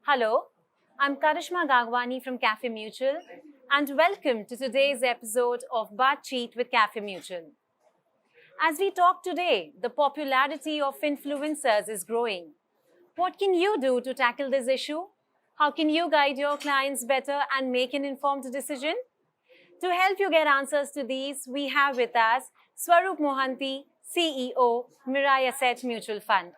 Hello, I'm Karishma Gagwani from Cafemutual, and welcome to today's episode of Cheat with Cafemutual. As we talk today, the popularity of influencers is growing. What can you do to tackle this issue? How can you guide your clients better and make an informed decision? To help you get answers to these, we have with us Swarup Mohanty, CEO, Mirai Asset Mutual Fund.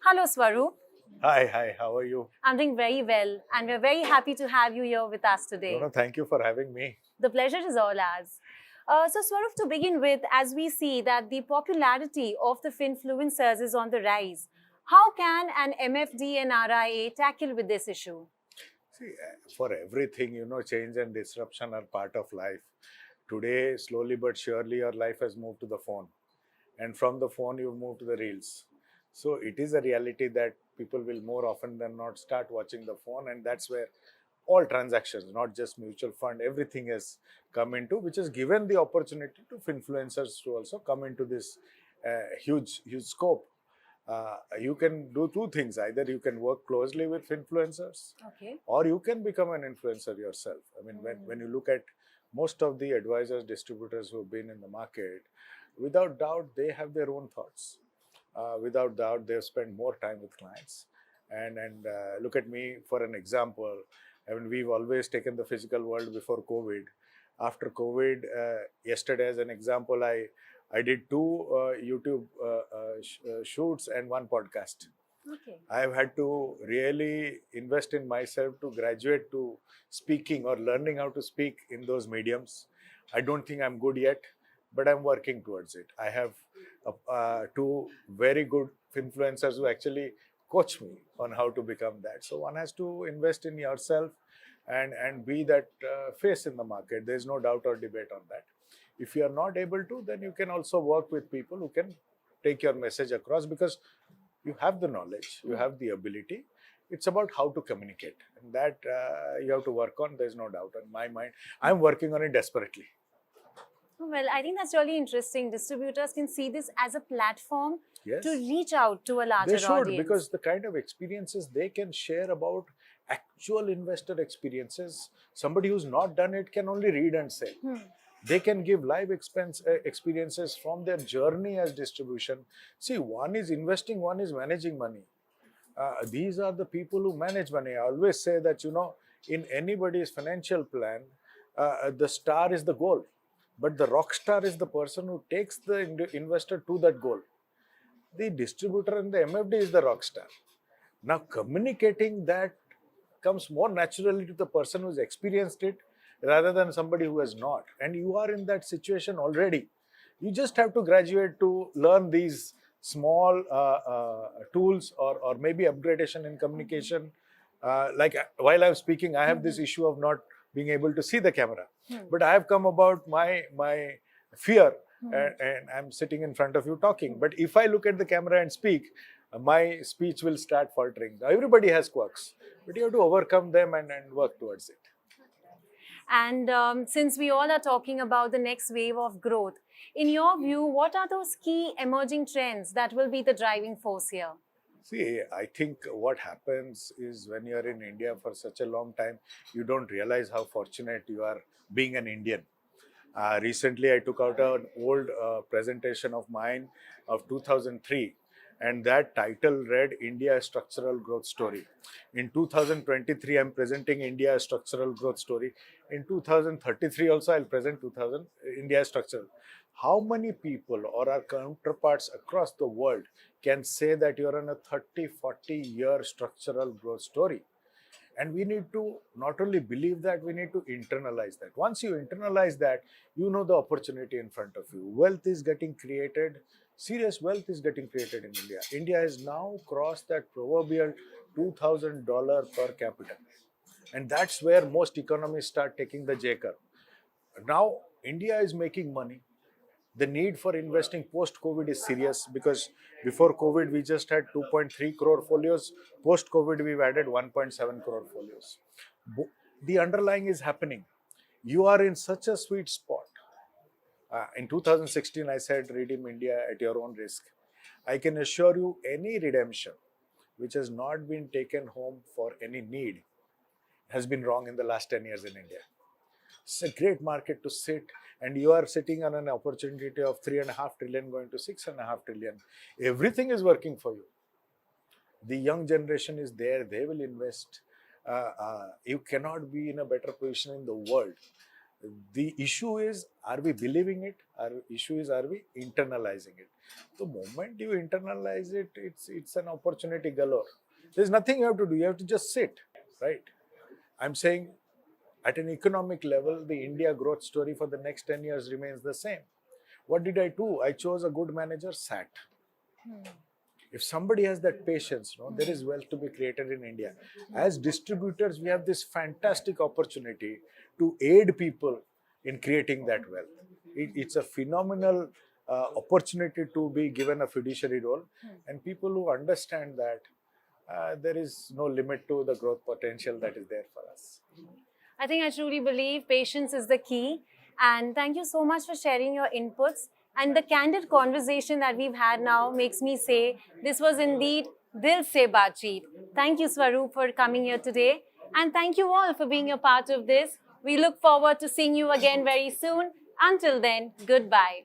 Hello, Swarup. Hi, how are you? I'm doing very well, and we're very happy to have you here with us today. Thank you for having me. The pleasure is all ours. So, Swarup, to begin with, as we see that the popularity of the finfluencers is on the rise, how can an MFD and RIA tackle with this issue? See, for everything, change and disruption are part of life. Today, slowly but surely, your life has moved to the phone. And from the phone, you've moved to the reels. So it is a reality that people will more often than not start watching the phone. And that's where all transactions, not just mutual fund, everything has come into, which has given the opportunity to influencers to also come into this huge scope. You can do two things. Either you can work closely with influencers, Okay. or you can become an influencer yourself. I mean, when you look at most of the advisors, distributors who have been in the market, without doubt, they have their own thoughts. Without doubt, they've spent more time with clients. And look at me for an example. I mean, we've always taken the physical world before COVID. After COVID, yesterday as an example, I did two YouTube shoots and one podcast. Okay. I've had to really invest in myself to graduate to speaking or learning how to speak in those mediums. I don't think I'm good yet, but I'm working towards it. I have two very good influencers who actually coach me on how to become that. So one has to invest in yourself and be that face in the market. There's no doubt or debate on that. If you are not able to, then you can also work with people who can take your message across, because you have the knowledge, you have the ability. It's about how to communicate, and that you have to work on. There's no doubt in my mind. I'm working on it desperately. Well, I think that's really interesting. Distributors can see this as a platform Yes, to reach out to a larger they should, audience. because the kind of experiences they can share about actual investor experiences, somebody who's not done it can only read and say. They can give live experiences from their journey as distribution. See, one is investing, one is managing money. These are the people who manage money. I always say that, in anybody's financial plan, the star is the goal, but the rock star is the person who takes the investor to that goal. The distributor and the MFD is the rock star. Now, communicating that comes more naturally to the person who's experienced it rather than somebody who has not. And you are in that situation already. You just have to graduate to learn these small tools, or maybe upgradation in communication. Like while I'm speaking, I have this issue of not being able to see the camera. But I have come about my fear, and I'm sitting in front of you talking. But if I look at the camera and speak, my speech will start faltering. Everybody has quirks, but you have to overcome them and work towards it. And since we all are talking about the next wave of growth, in your view, what are those key emerging trends that will be the driving force here? See, I think what happens is when you're in India for such a long time, you don't realize how fortunate you are being an Indian. Recently, I took out an old presentation of mine of 2003, and that title read India a Structural Growth Story. In 2023, I'm presenting India a Structural Growth Story. In 2033 also, I'll present India Structural. How many people or our counterparts across the world can say that you're on a 30, 40-year structural growth story? And we need to not only believe that, we need to internalize that. Once you internalize that, you know the opportunity in front of you. Wealth is getting created. Serious wealth is getting created in India. India has now crossed that proverbial $2,000 per capita. And that's where most economies start taking the J curve. Now, India is making money. The need for investing post-COVID is serious, because before COVID, we just had 2.3 crore folios. Post-COVID, we've added 1.7 crore folios. The underlying is happening. You are in such a sweet spot. In 2016, I said, redeem India at your own risk. I can assure you, any redemption which has not been taken home for any need has been wrong in the last 10 years in India. It's a great market to sit, and you are sitting on an opportunity of 3.5 trillion going to 6.5 trillion. Everything is working for you. The young generation is there, they will invest. You cannot be in a better position in the world. The issue is, are we believing it? Our issue is, are we internalizing it? The moment you internalize it, it's an opportunity galore. There's nothing you have to do. You have to just sit, right? I'm saying at an economic level, the India growth story for the next 10 years remains the same. What did I do? I chose a good manager, sat. If somebody has that patience, there is wealth to be created in India. As distributors, we have this fantastic opportunity to aid people in creating that wealth. It's a phenomenal opportunity to be given a fiduciary role, and people who understand that there is no limit to the growth potential that is there for us. I think I truly believe patience is the key. And thank you so much for sharing your inputs. And the candid conversation that we've had now makes me say this was indeed Dil Se Baatcheet. Thank you, Swarup, for coming here today. And thank you all for being a part of this. We look forward to seeing you again very soon. Until then, goodbye.